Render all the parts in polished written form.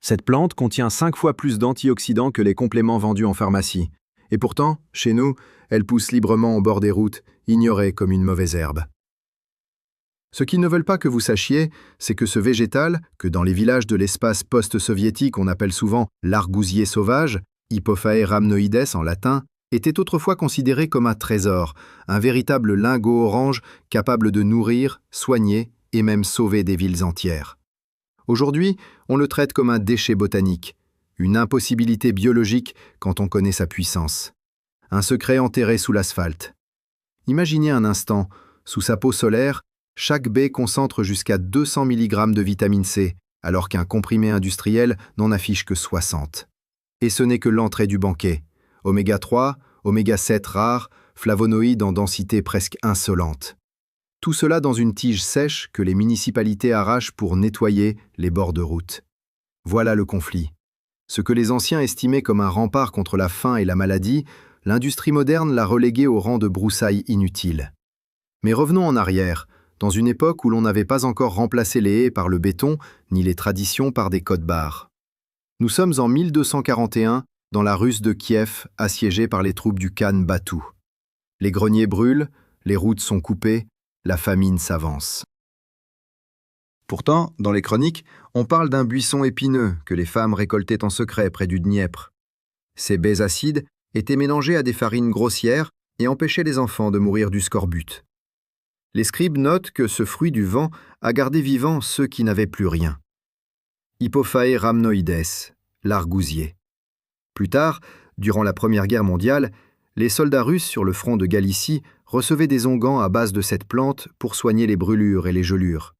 Cette plante contient 5 fois plus d'antioxydants que les compléments vendus en pharmacie. Et pourtant, chez nous, elle pousse librement au bord des routes, ignorée comme une mauvaise herbe. Ce qu'ils ne veulent pas que vous sachiez, c'est que ce végétal, que dans les villages de l'espace post-soviétique on appelle souvent l'argousier sauvage, Hypophae rhamnoides en latin, était autrefois considéré comme un trésor, un véritable lingot orange capable de nourrir, soigner et même sauver des villes entières. Aujourd'hui, on le traite comme un déchet botanique, une impossibilité biologique quand on connaît sa puissance. Un secret enterré sous l'asphalte. Imaginez un instant, sous sa peau solaire, chaque baie concentre jusqu'à 200 mg de vitamine C, alors qu'un comprimé industriel n'en affiche que 60. Et ce n'est que l'entrée du banquet. Oméga 3, oméga 7 rares, flavonoïdes en densité presque insolente. Tout cela dans une tige sèche que les municipalités arrachent pour nettoyer les bords de route. Voilà le conflit. Ce que les anciens estimaient comme un rempart contre la faim et la maladie, l'industrie moderne l'a relégué au rang de broussailles inutiles. Mais revenons en arrière, dans une époque où l'on n'avait pas encore remplacé les haies par le béton, ni les traditions par des codes-barres. Nous sommes en 1241, dans la Russe de Kiev, assiégée par les troupes du Khan Batu. Les greniers brûlent, les routes sont coupées, la famine s'avance. Pourtant, dans les chroniques, on parle d'un buisson épineux que les femmes récoltaient en secret près du Dniepr. Ces baies acides étaient mélangées à des farines grossières et empêchaient les enfants de mourir du scorbut. Les scribes notent que ce fruit du vent a gardé vivants ceux qui n'avaient plus rien. Hypophae rhamnoides, l'argousier. Plus tard, durant la Première Guerre mondiale, les soldats russes sur le front de Galicie recevaient des onguents à base de cette plante pour soigner les brûlures et les gelures.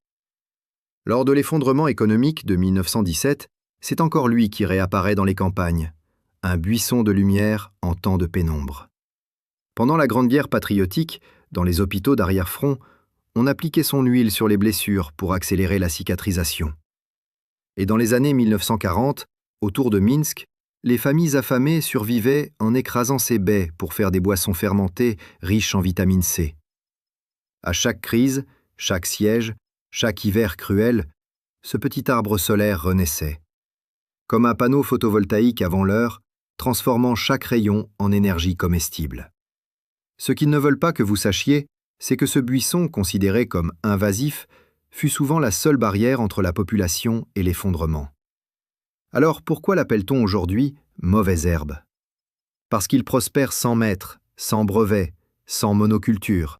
Lors de l'effondrement économique de 1917, c'est encore lui qui réapparaît dans les campagnes, un buisson de lumière en temps de pénombre. Pendant la Grande Guerre patriotique, dans les hôpitaux d'arrière-front, on appliquait son huile sur les blessures pour accélérer la cicatrisation. Et dans les années 1940, autour de Minsk, les familles affamées survivaient en écrasant ces baies pour faire des boissons fermentées riches en vitamine C. À chaque crise, chaque siège, chaque hiver cruel, ce petit arbre solaire renaissait. Comme un panneau photovoltaïque avant l'heure, transformant chaque rayon en énergie comestible. Ce qu'ils ne veulent pas que vous sachiez, c'est que ce buisson, considéré comme invasif, fut souvent la seule barrière entre la population et l'effondrement. Alors pourquoi l'appelle-t-on aujourd'hui mauvaise herbe? Parce qu'il prospère sans maître, sans brevet, sans monoculture.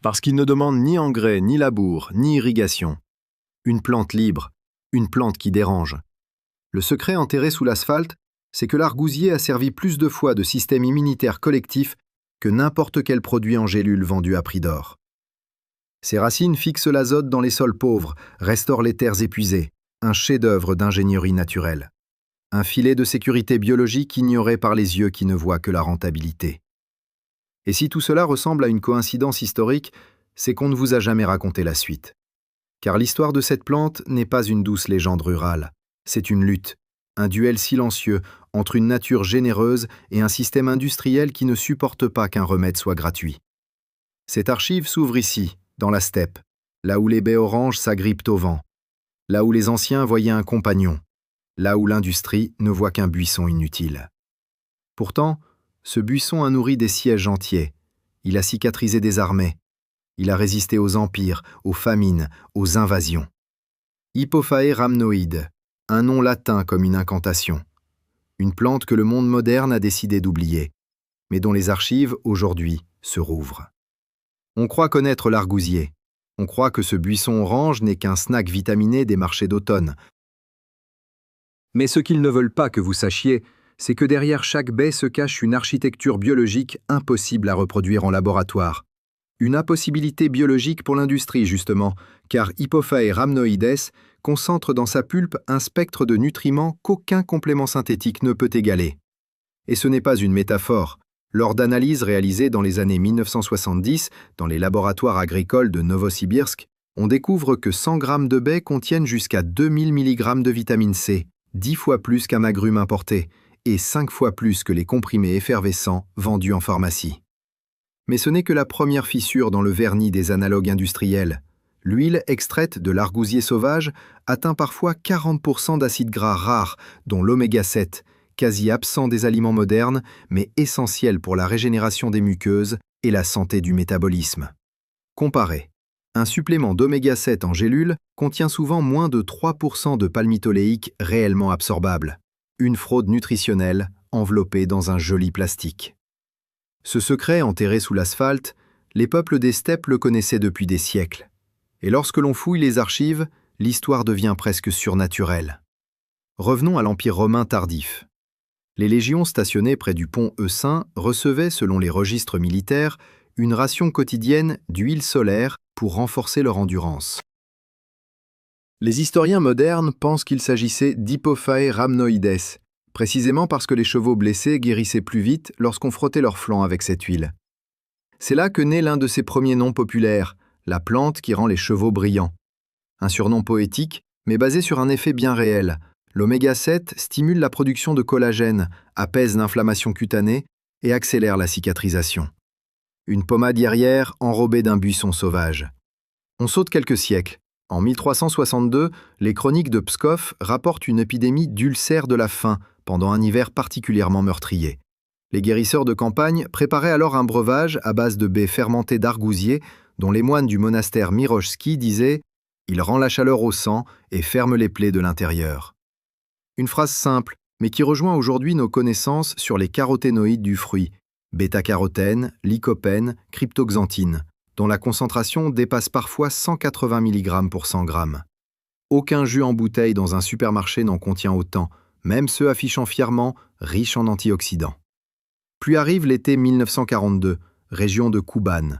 Parce qu'il ne demande ni engrais, ni labour, ni irrigation. Une plante libre, une plante qui dérange. Le secret enterré sous l'asphalte, c'est que l'argousier a servi plus de fois de système immunitaire collectif que n'importe quel produit en gélule vendu à prix d'or. Ses racines fixent l'azote dans les sols pauvres, restaurent les terres épuisées, un chef-d'œuvre d'ingénierie naturelle. Un filet de sécurité biologique ignoré par les yeux qui ne voient que la rentabilité. Et si tout cela ressemble à une coïncidence historique, c'est qu'on ne vous a jamais raconté la suite. Car l'histoire de cette plante n'est pas une douce légende rurale, c'est une lutte, un duel silencieux entre une nature généreuse et un système industriel qui ne supporte pas qu'un remède soit gratuit. Cette archive s'ouvre ici, dans la steppe, là où les baies oranges s'agrippent au vent, là où les anciens voyaient un compagnon, là où l'industrie ne voit qu'un buisson inutile. Pourtant, ce buisson a nourri des sièges entiers, il a cicatrisé des armées, il a résisté aux empires, aux famines, aux invasions. Hypophae rhamnoides, un nom latin comme une incantation. Une plante que le monde moderne a décidé d'oublier, mais dont les archives, aujourd'hui, se rouvrent. On croit connaître l'argousier. On croit que ce buisson orange n'est qu'un snack vitaminé des marchés d'automne. Mais ce qu'ils ne veulent pas que vous sachiez, c'est que derrière chaque baie se cache une architecture biologique impossible à reproduire en laboratoire. Une impossibilité biologique pour l'industrie, justement, car Hypophae rhamnoides concentre dans sa pulpe un spectre de nutriments qu'aucun complément synthétique ne peut égaler. Et ce n'est pas une métaphore. Lors d'analyses réalisées dans les années 1970 dans les laboratoires agricoles de Novosibirsk, on découvre que 100 grammes de baies contiennent jusqu'à 2000 mg de vitamine C, 10 fois plus qu'un agrume importé, et 5 fois plus que les comprimés effervescents vendus en pharmacie. Mais ce n'est que la première fissure dans le vernis des analogues industriels. L'huile extraite de l'argousier sauvage atteint parfois 40% d'acides gras rares, dont l'oméga 7, quasi absent des aliments modernes, mais essentiel pour la régénération des muqueuses et la santé du métabolisme. Comparez. Un supplément d'oméga 7 en gélule contient souvent moins de 3% de palmitoléique réellement absorbable. Une fraude nutritionnelle enveloppée dans un joli plastique. Ce secret enterré sous l'asphalte, les peuples des steppes le connaissaient depuis des siècles. Et lorsque l'on fouille les archives, l'histoire devient presque surnaturelle. Revenons à l'Empire romain tardif. Les légions stationnées près du pont Eucin recevaient, selon les registres militaires, une ration quotidienne d'huile solaire pour renforcer leur endurance. Les historiens modernes pensent qu'il s'agissait d'Hippophae rhamnoides, précisément parce que les chevaux blessés guérissaient plus vite lorsqu'on frottait leurs flancs avec cette huile. C'est là que naît l'un de ses premiers noms populaires, la plante qui rend les chevaux brillants. Un surnom poétique, mais basé sur un effet bien réel. L'oméga 7 stimule la production de collagène, apaise l'inflammation cutanée et accélère la cicatrisation. Une pommade guerrière enrobée d'un buisson sauvage. On saute quelques siècles. En 1362, les chroniques de Pskov rapportent une épidémie d'ulcères de la faim pendant un hiver particulièrement meurtrier. Les guérisseurs de campagne préparaient alors un breuvage à base de baies fermentées d'argousier dont les moines du monastère Mirojski disaient « Il rend la chaleur au sang et ferme les plaies de l'intérieur ». Une phrase simple, mais qui rejoint aujourd'hui nos connaissances sur les caroténoïdes du fruit, bêta-carotène, lycopène, cryptoxanthine, dont la concentration dépasse parfois 180 mg pour 100 g. Aucun jus en bouteille dans un supermarché n'en contient autant, même ceux affichant fièrement « riche en antioxydants ». Puis arrive l'été 1942, région de Kouban.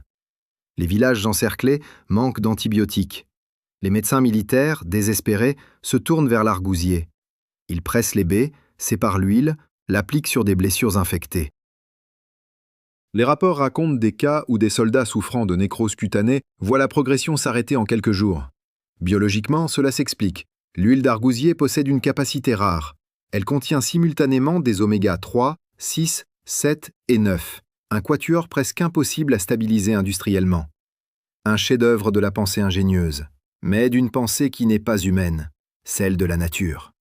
Les villages encerclés manquent d'antibiotiques. Les médecins militaires, désespérés, se tournent vers l'argousier. Ils pressent les baies, séparent l'huile, l'appliquent sur des blessures infectées. Les rapports racontent des cas où des soldats souffrant de nécrose cutanée voient la progression s'arrêter en quelques jours. Biologiquement, cela s'explique. L'huile d'argousier possède une capacité rare. Elle contient simultanément des oméga 3, 6, 7 et 9, un quatuor presque impossible à stabiliser industriellement. Un chef-d'œuvre de la pensée ingénieuse, mais d'une pensée qui n'est pas humaine, celle de la nature.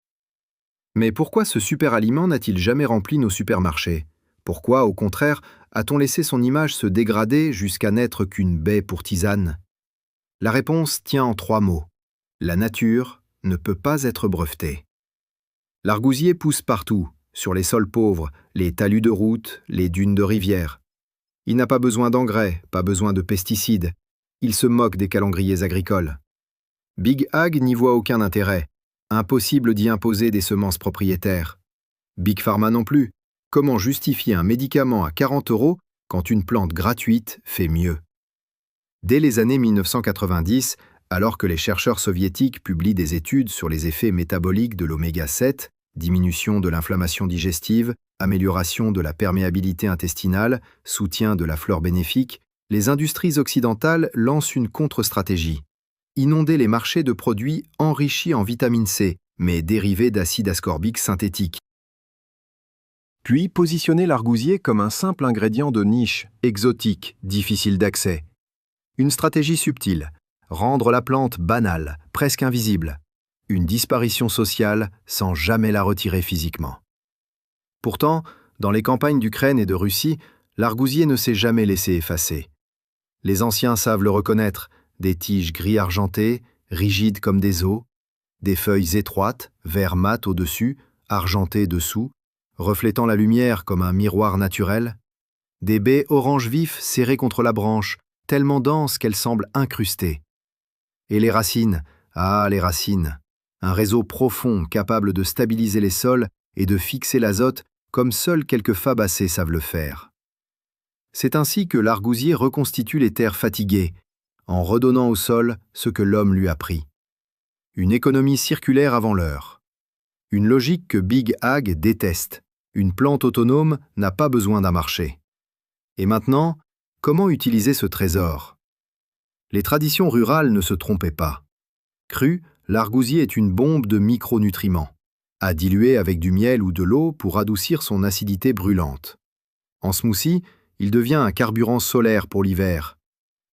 Mais pourquoi ce super aliment n'a-t-il jamais rempli nos supermarchés? Pourquoi, au contraire, a-t-on laissé son image se dégrader jusqu'à n'être qu'une baie pour tisane? La réponse tient en 3 mots. La nature ne peut pas être brevetée. L'argousier pousse partout, sur les sols pauvres, les talus de route, les dunes de rivière. Il n'a pas besoin d'engrais, pas besoin de pesticides. Il se moque des calendriers agricoles. Big Ag n'y voit aucun intérêt. Impossible d'y imposer des semences propriétaires. Big Pharma non plus. Comment justifier un médicament à 40 € quand une plante gratuite fait mieux? Dès les années 1990, alors que les chercheurs soviétiques publient des études sur les effets métaboliques de l'oméga 7, diminution de l'inflammation digestive, amélioration de la perméabilité intestinale, soutien de la flore bénéfique, les industries occidentales lancent une contre-stratégie. Inonder les marchés de produits enrichis en vitamine C, mais dérivés d'acide ascorbique synthétique. Puis positionner l'argousier comme un simple ingrédient de niche, exotique, difficile d'accès. Une stratégie subtile, rendre la plante banale, presque invisible. Une disparition sociale sans jamais la retirer physiquement. Pourtant, dans les campagnes d'Ukraine et de Russie, l'argousier ne s'est jamais laissé effacer. Les anciens savent le reconnaître, des tiges gris argentées, rigides comme des os, des feuilles étroites, vert mat au-dessus, argenté dessous, reflétant la lumière comme un miroir naturel, des baies orange vif serrées contre la branche, tellement denses qu'elles semblent incrustées. Et les racines, les racines, un réseau profond capable de stabiliser les sols et de fixer l'azote comme seuls quelques fabacées savent le faire. C'est ainsi que l'argousier reconstitue les terres fatiguées, en redonnant au sol ce que l'homme lui a pris. Une économie circulaire avant l'heure. Une logique que Big Ag déteste. Une plante autonome n'a pas besoin d'un marché. Et maintenant, comment utiliser ce trésor? Les traditions rurales ne se trompaient pas. Cru, l'argousier est une bombe de micronutriments, à diluer avec du miel ou de l'eau pour adoucir son acidité brûlante. En smoothie, il devient un carburant solaire pour l'hiver.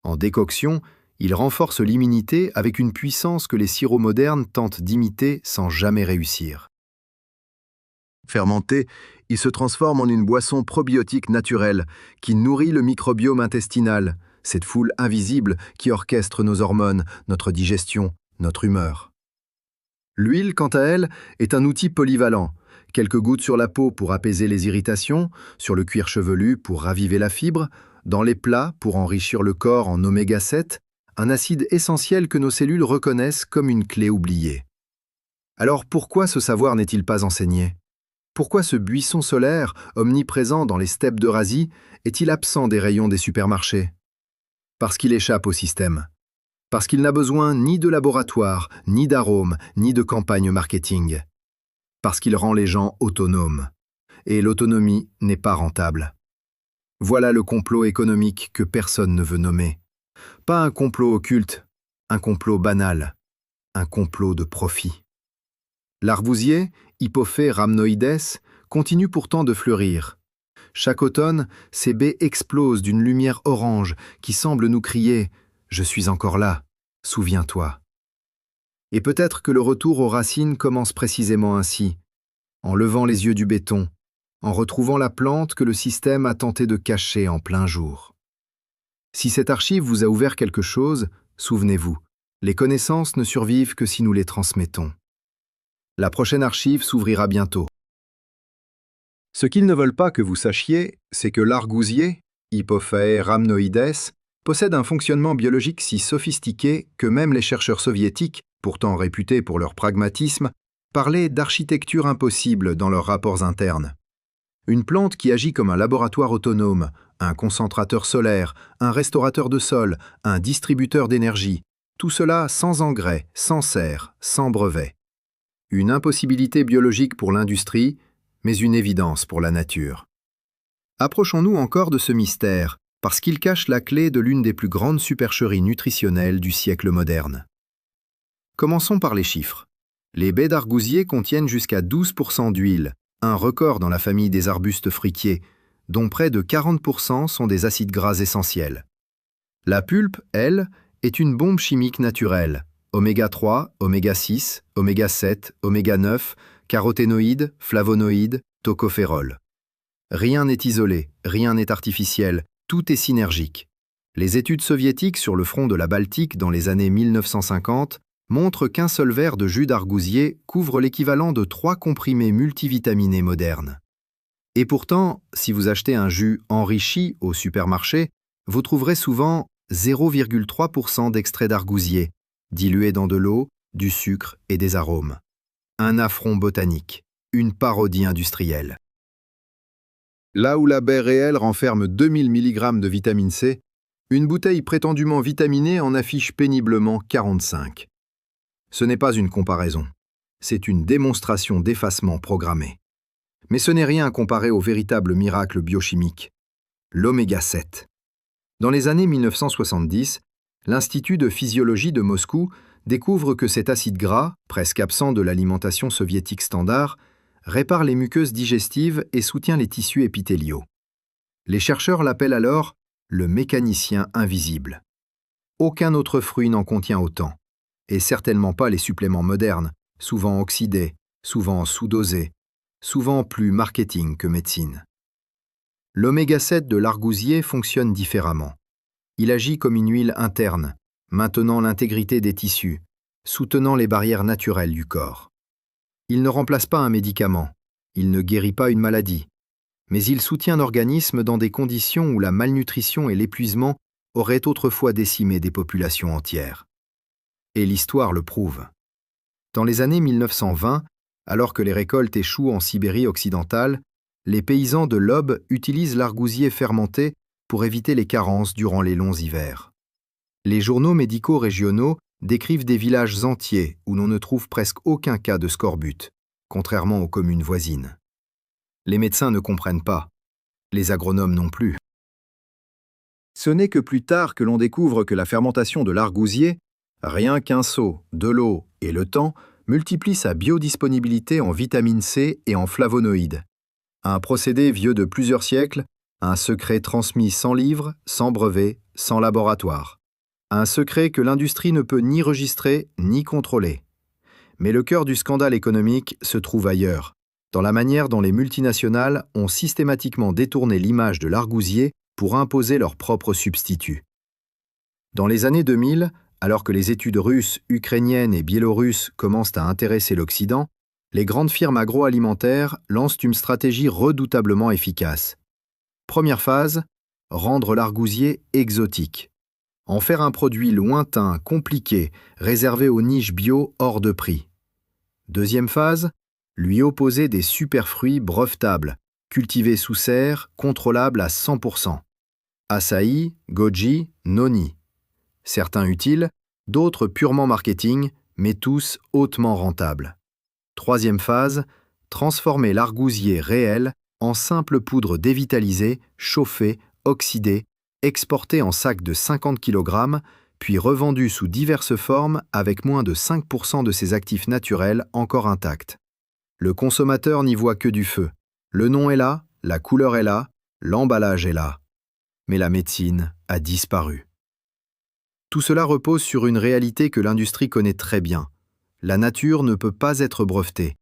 En décoction, Il renforce l'immunité avec une puissance que les sirops modernes tentent d'imiter sans jamais réussir. Fermenté, il se transforme en une boisson probiotique naturelle qui nourrit le microbiome intestinal, cette foule invisible qui orchestre nos hormones, notre digestion, notre humeur. L'huile, quant à elle, est un outil polyvalent. Quelques gouttes sur la peau pour apaiser les irritations, sur le cuir chevelu pour raviver la fibre, dans les plats pour enrichir le corps en oméga 7, un acide essentiel que nos cellules reconnaissent comme une clé oubliée. Alors pourquoi ce savoir n'est-il pas enseigné ? Pourquoi ce buisson solaire, omniprésent dans les steppes d'Eurasie, est-il absent des rayons des supermarchés ? Parce qu'il échappe au système. Parce qu'il n'a besoin ni de laboratoire, ni d'arômes, ni de campagne marketing. Parce qu'il rend les gens autonomes. Et l'autonomie n'est pas rentable. Voilà le complot économique que personne ne veut nommer. Pas un complot occulte, un complot banal, un complot de profit. L'argousier, Hippophae rhamnoides, continue pourtant de fleurir. Chaque automne, ses baies explosent d'une lumière orange qui semble nous crier « Je suis encore là, souviens-toi ». Et peut-être que le retour aux racines commence précisément ainsi, en levant les yeux du béton, en retrouvant la plante que le système a tenté de cacher en plein jour. Si cette archive vous a ouvert quelque chose, souvenez-vous, les connaissances ne survivent que si nous les transmettons. La prochaine archive s'ouvrira bientôt. Ce qu'ils ne veulent pas que vous sachiez, c'est que l'argousier, Hippophae rhamnoides, possède un fonctionnement biologique si sophistiqué que même les chercheurs soviétiques, pourtant réputés pour leur pragmatisme, parlaient d'architecture impossible dans leurs rapports internes. Une plante qui agit comme un laboratoire autonome, un concentrateur solaire, un restaurateur de sol, un distributeur d'énergie, tout cela sans engrais, sans serre, sans brevet. Une impossibilité biologique pour l'industrie, mais une évidence pour la nature. Approchons-nous encore de ce mystère, parce qu'il cache la clé de l'une des plus grandes supercheries nutritionnelles du siècle moderne. Commençons par les chiffres. Les baies d'argousier contiennent jusqu'à 12% d'huile, un record dans la famille des arbustes fruitiers, dont près de 40% sont des acides gras essentiels. La pulpe, elle, est une bombe chimique naturelle. Oméga 3, oméga 6, oméga 7, oméga 9, caroténoïdes, flavonoïdes, tocophérol. Rien n'est isolé, rien n'est artificiel, tout est synergique. Les études soviétiques sur le front de la Baltique dans les années 1950 montrent qu'un seul verre de jus d'argousier couvre l'équivalent de 3 comprimés multivitaminés modernes. Et pourtant, si vous achetez un jus enrichi au supermarché, vous trouverez souvent 0,3% d'extrait d'argousier, dilué dans de l'eau, du sucre et des arômes. Un affront botanique, une parodie industrielle. Là où la baie réelle renferme 2000 mg de vitamine C, une bouteille prétendument vitaminée en affiche péniblement 45. Ce n'est pas une comparaison, c'est une démonstration d'effacement programmé. Mais ce n'est rien comparé au véritable miracle biochimique, l'oméga 7. Dans les années 1970, l'Institut de physiologie de Moscou découvre que cet acide gras, presque absent de l'alimentation soviétique standard, répare les muqueuses digestives et soutient les tissus épithéliaux. Les chercheurs l'appellent alors le mécanicien invisible. Aucun autre fruit n'en contient autant, et certainement pas les suppléments modernes, souvent oxydés, souvent sous-dosés, souvent plus marketing que médecine. L'oméga 7 de l'argousier fonctionne différemment. Il agit comme une huile interne, maintenant l'intégrité des tissus, soutenant les barrières naturelles du corps. Il ne remplace pas un médicament, il ne guérit pas une maladie, mais il soutient l'organisme dans des conditions où la malnutrition et l'épuisement auraient autrefois décimé des populations entières. Et l'histoire le prouve. Dans les années 1920, alors que les récoltes échouent en Sibérie occidentale, les paysans de l'Aube utilisent l'argousier fermenté pour éviter les carences durant les longs hivers. Les journaux médicaux régionaux décrivent des villages entiers où l'on ne trouve presque aucun cas de scorbut, contrairement aux communes voisines. Les médecins ne comprennent pas, les agronomes non plus. Ce n'est que plus tard que l'on découvre que la fermentation de l'argousier, rien qu'un seau, de l'eau et le temps, multiplie sa biodisponibilité en vitamine C et en flavonoïdes. Un procédé vieux de plusieurs siècles, un secret transmis sans livre, sans brevet, sans laboratoire. Un secret que l'industrie ne peut ni registrer ni contrôler. Mais le cœur du scandale économique se trouve ailleurs, dans la manière dont les multinationales ont systématiquement détourné l'image de l'argousier pour imposer leurs propres substituts. Dans les années 2000, alors que les études russes, ukrainiennes et biélorusses commencent à intéresser l'Occident, les grandes firmes agroalimentaires lancent une stratégie redoutablement efficace. Première phase, rendre l'argousier exotique. En faire un produit lointain, compliqué, réservé aux niches bio hors de prix. Deuxième phase, lui opposer des superfruits brevetables, cultivés sous serre, contrôlables à 100%. Açaï, goji, noni. Certains utiles, d'autres purement marketing, mais tous hautement rentables. Troisième phase, transformer l'argousier réel en simple poudre dévitalisée, chauffée, oxydée, exportée en sacs de 50 kg, puis revendue sous diverses formes avec moins de 5% de ses actifs naturels encore intacts. Le consommateur n'y voit que du feu. Le nom est là, la couleur est là, l'emballage est là. Mais la médecine a disparu. Tout cela repose sur une réalité que l'industrie connaît très bien. La nature ne peut pas être brevetée.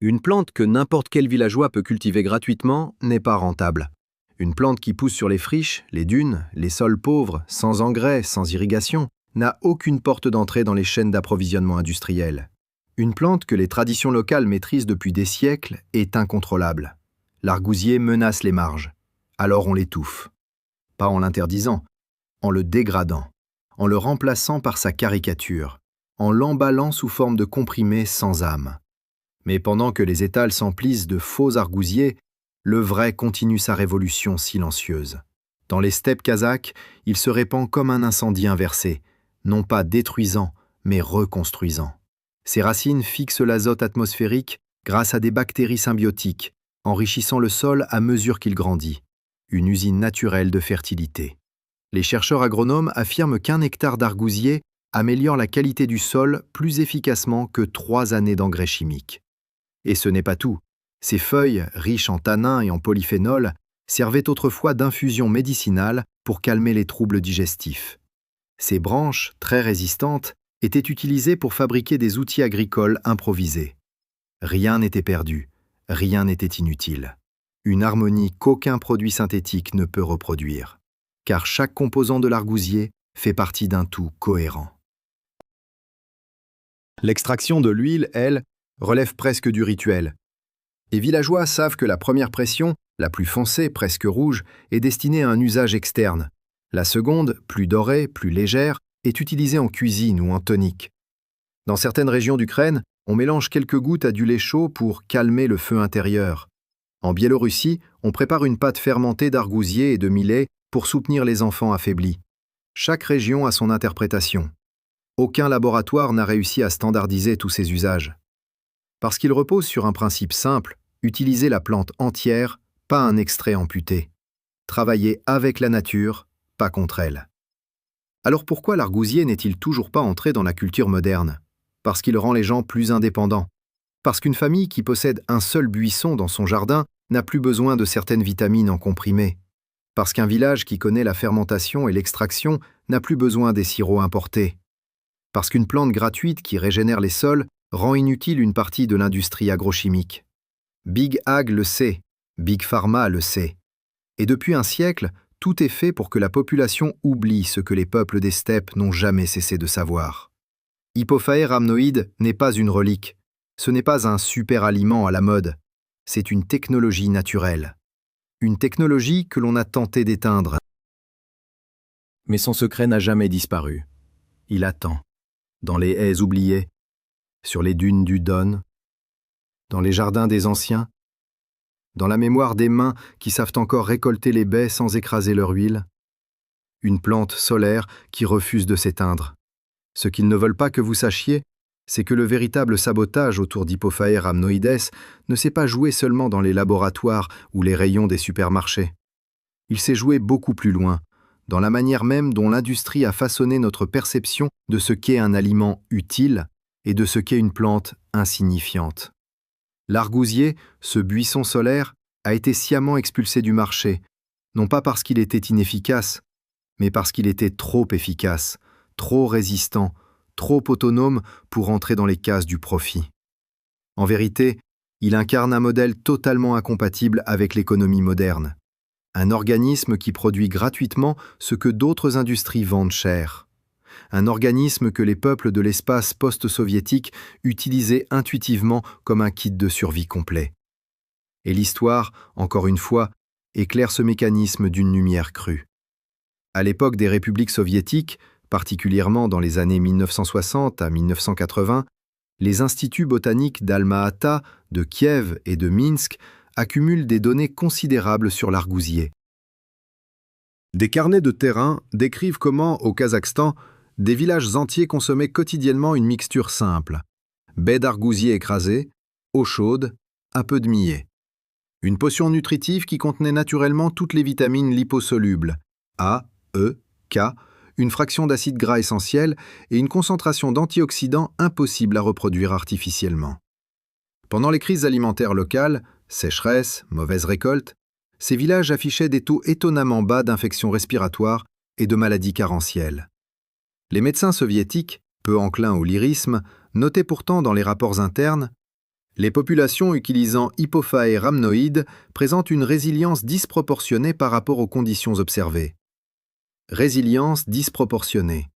Une plante que n'importe quel villageois peut cultiver gratuitement n'est pas rentable. Une plante qui pousse sur les friches, les dunes, les sols pauvres, sans engrais, sans irrigation, n'a aucune porte d'entrée dans les chaînes d'approvisionnement industrielles. Une plante que les traditions locales maîtrisent depuis des siècles est incontrôlable. L'argousier menace les marges. Alors on l'étouffe. Pas en l'interdisant, en le dégradant, en le remplaçant par sa caricature, en l'emballant sous forme de comprimés sans âme. Mais pendant que les étals s'emplissent de faux argousiers, le vrai continue sa révolution silencieuse. Dans les steppes kazakhs, il se répand comme un incendie inversé, non pas détruisant, mais reconstruisant. Ses racines fixent l'azote atmosphérique grâce à des bactéries symbiotiques, enrichissant le sol à mesure qu'il grandit. Une usine naturelle de fertilité. Les chercheurs agronomes affirment qu'un hectare d'argousier améliore la qualité du sol plus efficacement que 3 années d'engrais chimiques. Et ce n'est pas tout. Ces feuilles, riches en tanins et en polyphénols, servaient autrefois d'infusion médicinale pour calmer les troubles digestifs. Ces branches, très résistantes, étaient utilisées pour fabriquer des outils agricoles improvisés. Rien n'était perdu, rien n'était inutile. Une harmonie qu'aucun produit synthétique ne peut reproduire, car chaque composant de l'argousier fait partie d'un tout cohérent. L'extraction de l'huile, elle, relève presque du rituel. Les villageois savent que la première pression, la plus foncée, presque rouge, est destinée à un usage externe. La seconde, plus dorée, plus légère, est utilisée en cuisine ou en tonique. Dans certaines régions d'Ukraine, on mélange quelques gouttes à du lait chaud pour calmer le feu intérieur. En Biélorussie, on prépare une pâte fermentée d'argousier et de millet pour soutenir les enfants affaiblis. Chaque région a son interprétation. Aucun laboratoire n'a réussi à standardiser tous ces usages. Parce qu'il repose sur un principe simple, utiliser la plante entière, pas un extrait amputé. Travailler avec la nature, pas contre elle. Alors pourquoi l'argousier n'est-il toujours pas entré dans la culture moderne? Parce qu'il rend les gens plus indépendants. Parce qu'une famille qui possède un seul buisson dans son jardin n'a plus besoin de certaines vitamines en comprimés. Parce qu'un village qui connaît la fermentation et l'extraction n'a plus besoin des sirops importés. Parce qu'une plante gratuite qui régénère les sols rend inutile une partie de l'industrie agrochimique. Big Ag le sait, Big Pharma le sait. Et depuis un siècle, tout est fait pour que la population oublie ce que les peuples des steppes n'ont jamais cessé de savoir. Hypophae rhamnoïde n'est pas une relique. Ce n'est pas un super aliment à la mode. C'est une technologie naturelle. Une technologie que l'on a tenté d'éteindre. Mais son secret n'a jamais disparu. Il attend. Dans les haies oubliées, sur les dunes du Don, dans les jardins des anciens, dans la mémoire des mains qui savent encore récolter les baies sans écraser leur huile, une plante solaire qui refuse de s'éteindre. Ce qu'ils ne veulent pas que vous sachiez, c'est que le véritable sabotage autour d'Hypophae rhamnoides ne s'est pas joué seulement dans les laboratoires ou les rayons des supermarchés. Il s'est joué beaucoup plus loin, dans la manière même dont l'industrie a façonné notre perception de ce qu'est un aliment utile et de ce qu'est une plante insignifiante. L'argousier, ce buisson solaire, a été sciemment expulsé du marché, non pas parce qu'il était inefficace, mais parce qu'il était trop efficace, trop résistant, trop autonome pour entrer dans les cases du profit. En vérité, il incarne un modèle totalement incompatible avec l'économie moderne. Un organisme qui produit gratuitement ce que d'autres industries vendent cher. Un organisme que les peuples de l'espace post-soviétique utilisaient intuitivement comme un kit de survie complet. Et l'histoire, encore une fois, éclaire ce mécanisme d'une lumière crue. À l'époque des républiques soviétiques, particulièrement dans les années 1960 à 1980, les instituts botaniques d'Alma-Ata, de Kiev et de Minsk accumulent des données considérables sur l'argousier. Des carnets de terrain décrivent comment, au Kazakhstan, des villages entiers consommaient quotidiennement une mixture simple: baies d'argousier écrasées, eau chaude, un peu de millet. Une potion nutritive qui contenait naturellement toutes les vitamines liposolubles, A, E, K, une fraction d'acide gras essentiel et une concentration d'antioxydants impossible à reproduire artificiellement. Pendant les crises alimentaires locales, sécheresse, mauvaise récolte, ces villages affichaient des taux étonnamment bas d'infections respiratoires et de maladies carentielles. Les médecins soviétiques, peu enclins au lyrisme, notaient pourtant dans les rapports internes: les populations utilisant Hypophae rhamnoides présentent une résilience disproportionnée par rapport aux conditions observées. Résilience disproportionnée.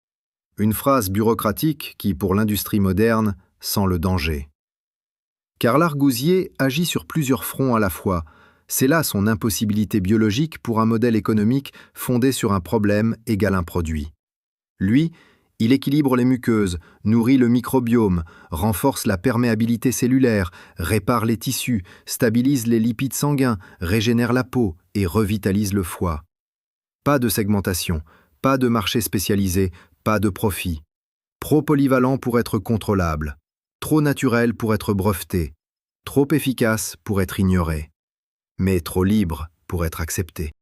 Une phrase bureaucratique qui, pour l'industrie moderne, sent le danger. Car l'argousier agit sur plusieurs fronts à la fois. C'est là son impossibilité biologique pour un modèle économique fondé sur un problème égale un produit. Lui, il équilibre les muqueuses, nourrit le microbiome, renforce la perméabilité cellulaire, répare les tissus, stabilise les lipides sanguins, régénère la peau et revitalise le foie. Pas de segmentation, pas de marché spécialisé, pas de profit. Trop polyvalent pour être contrôlable, trop naturel pour être breveté, trop efficace pour être ignoré, mais trop libre pour être accepté.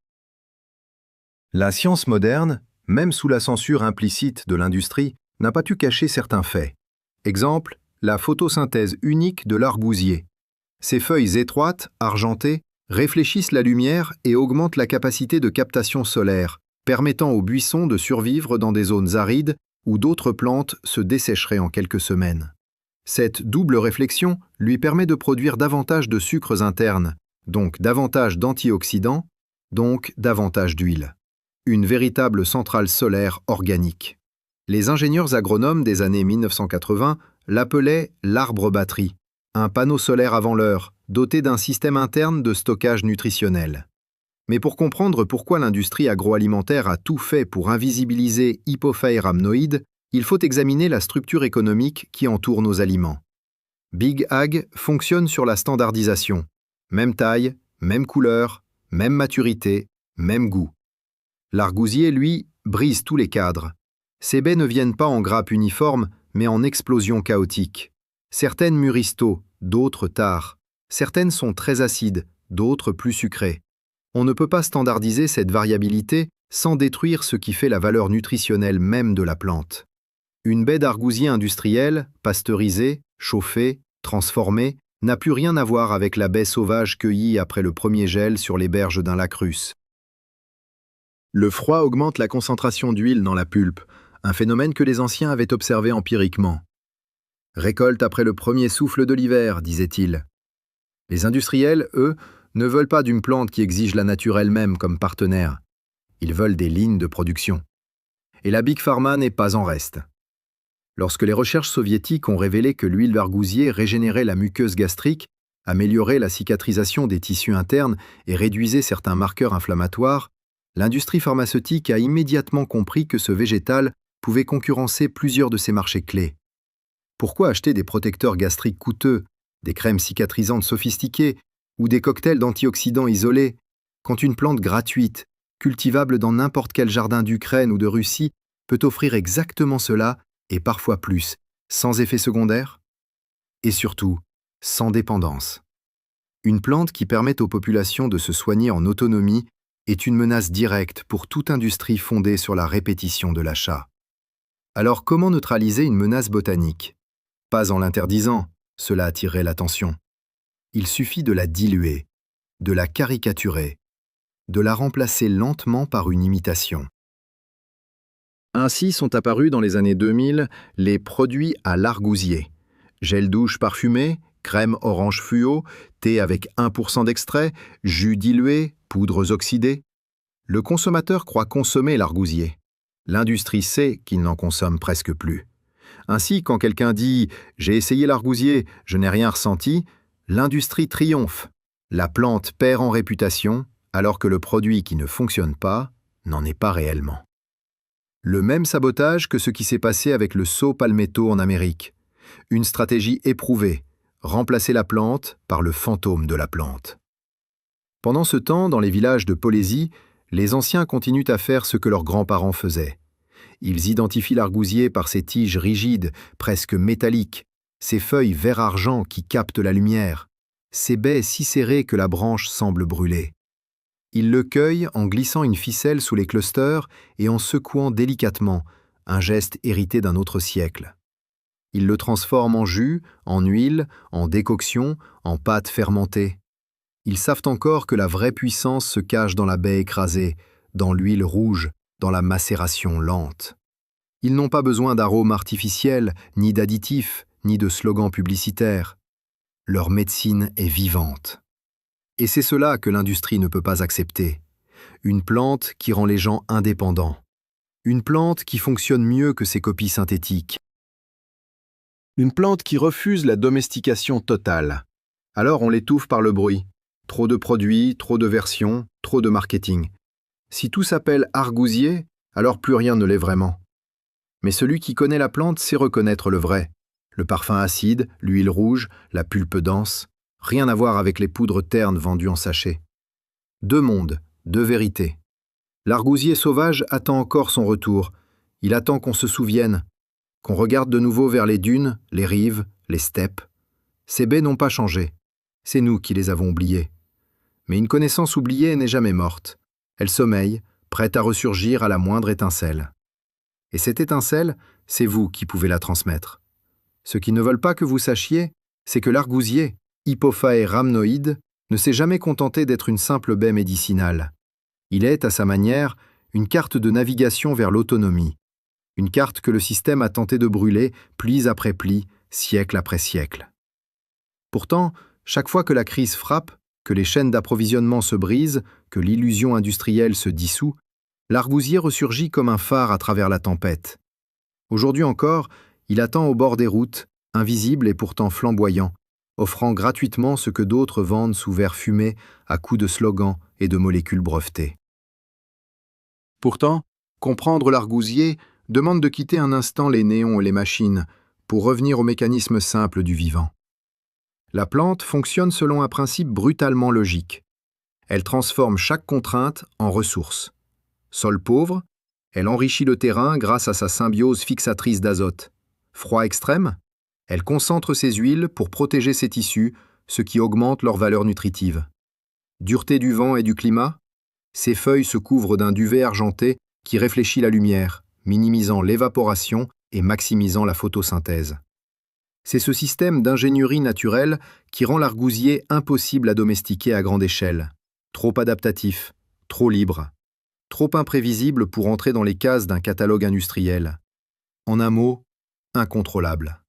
La science moderne, même sous la censure implicite de l'industrie, n'a pas pu cacher certains faits. Exemple, la photosynthèse unique de l'argousier. Ses feuilles étroites, argentées, réfléchissent la lumière et augmentent la capacité de captation solaire, permettant aux buissons de survivre dans des zones arides où d'autres plantes se dessécheraient en quelques semaines. Cette double réflexion lui permet de produire davantage de sucres internes, donc davantage d'antioxydants, donc davantage d'huile. Une véritable centrale solaire organique. Les ingénieurs agronomes des années 1980 l'appelaient l'arbre-batterie, un panneau solaire avant l'heure, doté d'un système interne de stockage nutritionnel. Mais pour comprendre pourquoi l'industrie agroalimentaire a tout fait pour invisibiliser Hypophae rhamnoides, il faut examiner la structure économique qui entoure nos aliments. Big Ag fonctionne sur la standardisation. Même taille, même couleur, même maturité, même goût. L'argousier, lui, brise tous les cadres. Ses baies ne viennent pas en grappes uniformes, mais en explosions chaotiques. Certaines mûrissent tôt, d'autres tard. Certaines sont très acides, d'autres plus sucrées. On ne peut pas standardiser cette variabilité sans détruire ce qui fait la valeur nutritionnelle même de la plante. Une baie d'argousier industrielle, pasteurisée, chauffée, transformée, n'a plus rien à voir avec la baie sauvage cueillie après le premier gel sur les berges d'un lac russe. Le froid augmente la concentration d'huile dans la pulpe, un phénomène que les anciens avaient observé empiriquement. Récolte après le premier souffle de l'hiver, disaient-ils. Les industriels, eux, ne veulent pas d'une plante qui exige la nature elle-même comme partenaire. Ils veulent des lignes de production. Et la Big Pharma n'est pas en reste. Lorsque les recherches soviétiques ont révélé que l'huile d'argousier régénérait la muqueuse gastrique, améliorait la cicatrisation des tissus internes et réduisait certains marqueurs inflammatoires, l'industrie pharmaceutique a immédiatement compris que ce végétal pouvait concurrencer plusieurs de ses marchés clés. Pourquoi acheter des protecteurs gastriques coûteux, des crèmes cicatrisantes sophistiquées ou des cocktails d'antioxydants isolés, quand une plante gratuite, cultivable dans n'importe quel jardin d'Ukraine ou de Russie, peut offrir exactement cela et parfois plus, sans effet secondaire? Et surtout, sans dépendance. Une plante qui permet aux populations de se soigner en autonomie est une menace directe pour toute industrie fondée sur la répétition de l'achat. Alors comment neutraliser une menace botanique? Pas en l'interdisant, cela attirerait l'attention. Il suffit de la diluer, de la caricaturer, de la remplacer lentement par une imitation. Ainsi sont apparus dans les années 2000 les produits à l'argousier. Gel douche parfumé, crème orange fluo, thé avec 1% d'extrait, jus dilué, poudres oxydées. Le consommateur croit consommer l'argousier. L'industrie sait qu'il n'en consomme presque plus. Ainsi, quand quelqu'un dit « J'ai essayé l'argousier, je n'ai rien ressenti », l'industrie triomphe. La plante perd en réputation, alors que le produit qui ne fonctionne pas n'en est pas réellement. Le même sabotage que ce qui s'est passé avec le saut palmetto en Amérique. Une stratégie éprouvée, remplacer la plante par le fantôme de la plante. Pendant ce temps, dans les villages de Polésie, les anciens continuent à faire ce que leurs grands-parents faisaient. Ils identifient l'argousier par ses tiges rigides, presque métalliques, ses feuilles vert-argent qui captent la lumière, ses baies si serrées que la branche semble brûler. Ils le cueillent en glissant une ficelle sous les clusters et en secouant délicatement, un geste hérité d'un autre siècle. Ils le transforment en jus, en huile, en décoction, en pâte fermentée. Ils savent encore que la vraie puissance se cache dans la baie écrasée, dans l'huile rouge, dans la macération lente. Ils n'ont pas besoin d'arômes artificiels, ni d'additifs, ni de slogans publicitaires. Leur médecine est vivante. Et c'est cela que l'industrie ne peut pas accepter. Une plante qui rend les gens indépendants. Une plante qui fonctionne mieux que ses copies synthétiques. Une plante qui refuse la domestication totale. Alors on l'étouffe par le bruit. Trop de produits, trop de versions, trop de marketing. Si tout s'appelle argousier, alors plus rien ne l'est vraiment. Mais celui qui connaît la plante sait reconnaître le vrai. Le parfum acide, l'huile rouge, la pulpe dense, rien à voir avec les poudres ternes vendues en sachet. Deux mondes, deux vérités. L'argousier sauvage attend encore son retour. Il attend qu'on se souvienne, qu'on regarde de nouveau vers les dunes, les rives, les steppes. Ces baies n'ont pas changé. C'est nous qui les avons oubliées. Mais une connaissance oubliée n'est jamais morte. Elle sommeille, prête à ressurgir à la moindre étincelle. Et cette étincelle, c'est vous qui pouvez la transmettre. Ceux qui ne veulent pas que vous sachiez, c'est que l'argousier, Hypophae rhamnoide, ne s'est jamais contenté d'être une simple baie médicinale. Il est, à sa manière, une carte de navigation vers l'autonomie. Une carte que le système a tenté de brûler, pli après pli, siècle après siècle. Pourtant, chaque fois que la crise frappe, que les chaînes d'approvisionnement se brisent, que l'illusion industrielle se dissout, l'argousier ressurgit comme un phare à travers la tempête. Aujourd'hui encore, il attend au bord des routes, invisible et pourtant flamboyant, offrant gratuitement ce que d'autres vendent sous verre fumé à coups de slogans et de molécules brevetées. Pourtant, comprendre l'argousier demande de quitter un instant les néons et les machines pour revenir au mécanisme simple du vivant. La plante fonctionne selon un principe brutalement logique. Elle transforme chaque contrainte en ressource. Sol pauvre, elle enrichit le terrain grâce à sa symbiose fixatrice d'azote. Froid extrême, elle concentre ses huiles pour protéger ses tissus, ce qui augmente leur valeur nutritive. Dureté du vent et du climat, ses feuilles se couvrent d'un duvet argenté qui réfléchit la lumière, minimisant l'évaporation et maximisant la photosynthèse. C'est ce système d'ingénierie naturelle qui rend l'argousier impossible à domestiquer à grande échelle. Trop adaptatif, trop libre, trop imprévisible pour entrer dans les cases d'un catalogue industriel. En un mot, incontrôlable.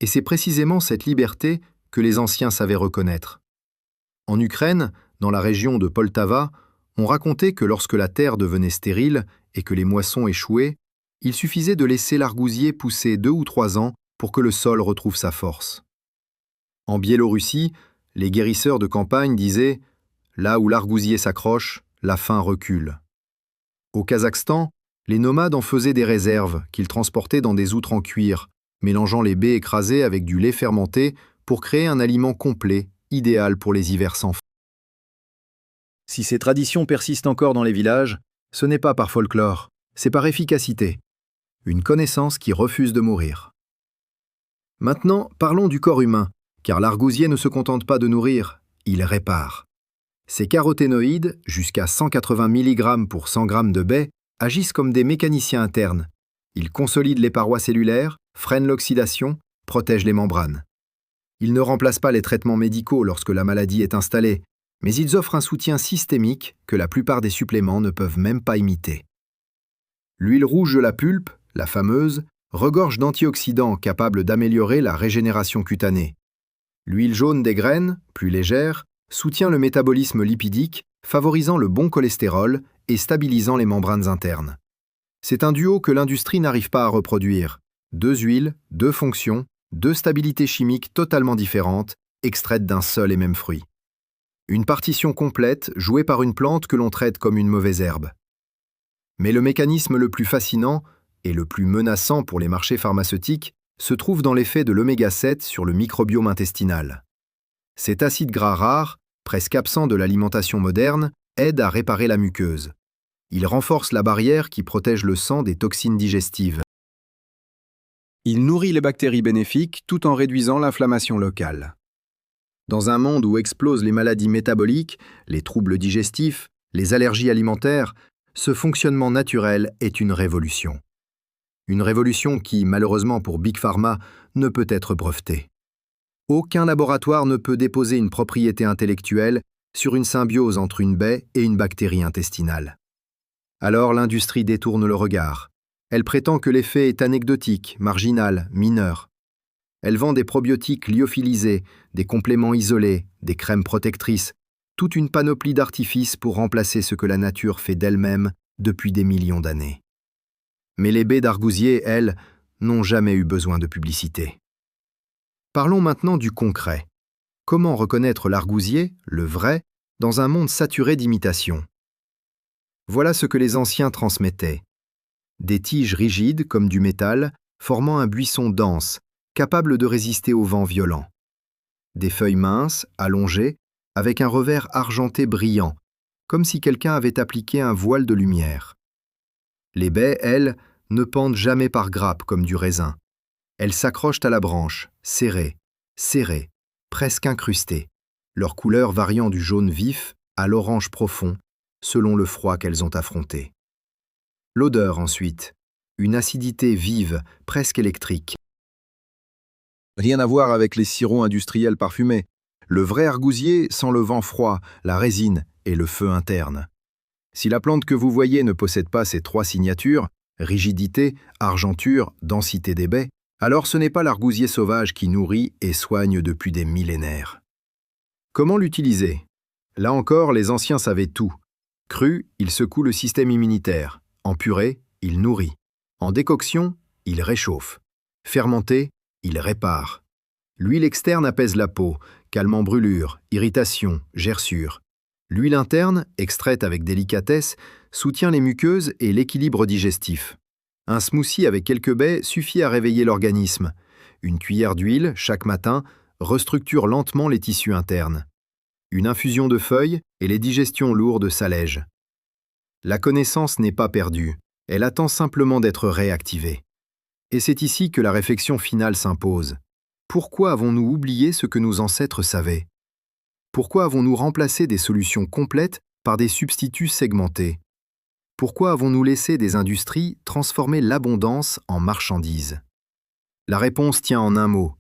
Et c'est précisément cette liberté que les anciens savaient reconnaître. En Ukraine, dans la région de Poltava, on racontait que lorsque la terre devenait stérile et que les moissons échouaient, il suffisait de laisser l'argousier pousser 2 ou 3 ans pour que le sol retrouve sa force. En Biélorussie, les guérisseurs de campagne disaient « Là où l'argousier s'accroche, la faim recule ». Au Kazakhstan, les nomades en faisaient des réserves qu'ils transportaient dans des outres en cuir, mélangeant les baies écrasées avec du lait fermenté pour créer un aliment complet, idéal pour les hivers sans fin. Si ces traditions persistent encore dans les villages, ce n'est pas par folklore, c'est par efficacité. Une connaissance qui refuse de mourir. Maintenant, parlons du corps humain, car l'argousier ne se contente pas de nourrir, il répare. Ces caroténoïdes, jusqu'à 180 mg pour 100 g de baies, agissent comme des mécaniciens internes. Ils consolident les parois cellulaires, freinent l'oxydation, protègent les membranes. Ils ne remplacent pas les traitements médicaux lorsque la maladie est installée, mais ils offrent un soutien systémique que la plupart des suppléments ne peuvent même pas imiter. L'huile rouge de la pulpe, la fameuse, regorge d'antioxydants capables d'améliorer la régénération cutanée. L'huile jaune des graines, plus légère, soutient le métabolisme lipidique, favorisant le bon cholestérol et stabilisant les membranes internes. C'est un duo que l'industrie n'arrive pas à reproduire. 2 huiles, 2 fonctions, 2 stabilités chimiques totalement différentes, extraites d'un seul et même fruit. Une partition complète jouée par une plante que l'on traite comme une mauvaise herbe. Mais le mécanisme le plus fascinant et le plus menaçant pour les marchés pharmaceutiques se trouve dans l'effet de l'oméga 7 sur le microbiome intestinal. Cet acide gras rare, presque absent de l'alimentation moderne, aide à réparer la muqueuse. Il renforce la barrière qui protège le sang des toxines digestives. Il nourrit les bactéries bénéfiques tout en réduisant l'inflammation locale. Dans un monde où explosent les maladies métaboliques, les troubles digestifs, les allergies alimentaires, ce fonctionnement naturel est une révolution. Une révolution qui, malheureusement pour Big Pharma, ne peut être brevetée. Aucun laboratoire ne peut déposer une propriété intellectuelle sur une symbiose entre une baie et une bactérie intestinale. Alors l'industrie détourne le regard. Elle prétend que l'effet est anecdotique, marginal, mineur. Elle vend des probiotiques lyophilisés, des compléments isolés, des crèmes protectrices, toute une panoplie d'artifices pour remplacer ce que la nature fait d'elle-même depuis des millions d'années. Mais les baies d'argousier, elles, n'ont jamais eu besoin de publicité. Parlons maintenant du concret. Comment reconnaître l'argousier, le vrai, dans un monde saturé d'imitations? Voilà ce que les anciens transmettaient. Des tiges rigides comme du métal, formant un buisson dense, capable de résister aux vents violents. Des feuilles minces, allongées, avec un revers argenté brillant, comme si quelqu'un avait appliqué un voile de lumière. Les baies, elles, ne pendent jamais par grappes comme du raisin. Elles s'accrochent à la branche, serrées, presque incrustées, leur couleur variant du jaune vif à l'orange profond, selon le froid qu'elles ont affronté. L'odeur ensuite, une acidité vive, presque électrique. Rien à voir avec les sirops industriels parfumés. Le vrai argousier sent le vent froid, la résine et le feu interne. Si la plante que vous voyez ne possède pas ces 3 signatures, rigidité, argenture, densité des baies, alors ce n'est pas l'argousier sauvage qui nourrit et soigne depuis des millénaires. Comment l'utiliser? Là encore, les anciens savaient tout. Cru, il secoue le système immunitaire. En purée, il nourrit. En décoction, il réchauffe. Fermenté, il répare. L'huile externe apaise la peau, calmant brûlures, irritations, gerçures. L'huile interne, extraite avec délicatesse, soutient les muqueuses et l'équilibre digestif. Un smoothie avec quelques baies suffit à réveiller l'organisme. Une cuillère d'huile, chaque matin, restructure lentement les tissus internes. Une infusion de feuilles et les digestions lourdes s'allègent. La connaissance n'est pas perdue, elle attend simplement d'être réactivée. Et c'est ici que la réflexion finale s'impose. Pourquoi avons-nous oublié ce que nos ancêtres savaient? Pourquoi avons-nous remplacé des solutions complètes par des substituts segmentés? Pourquoi avons-nous laissé des industries transformer l'abondance en marchandise? La réponse tient en un mot: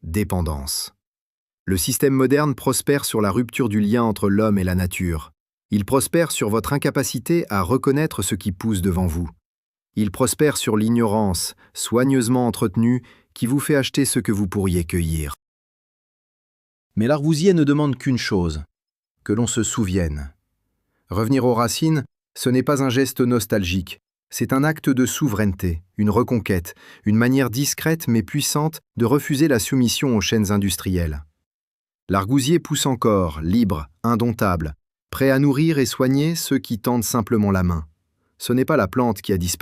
dépendance. Le système moderne prospère sur la rupture du lien entre l'homme et la nature. Il prospère sur votre incapacité à reconnaître ce qui pousse devant vous. Il prospère sur l'ignorance, soigneusement entretenue, qui vous fait acheter ce que vous pourriez cueillir. Mais l'argousier ne demande qu'une chose, que l'on se souvienne. Revenir aux racines, ce n'est pas un geste nostalgique, c'est un acte de souveraineté, une reconquête, une manière discrète mais puissante de refuser la soumission aux chaînes industrielles. L'argousier pousse encore, libre, indomptable, prêt à nourrir et soigner ceux qui tendent simplement la main. Ce n'est pas la plante qui a disparu.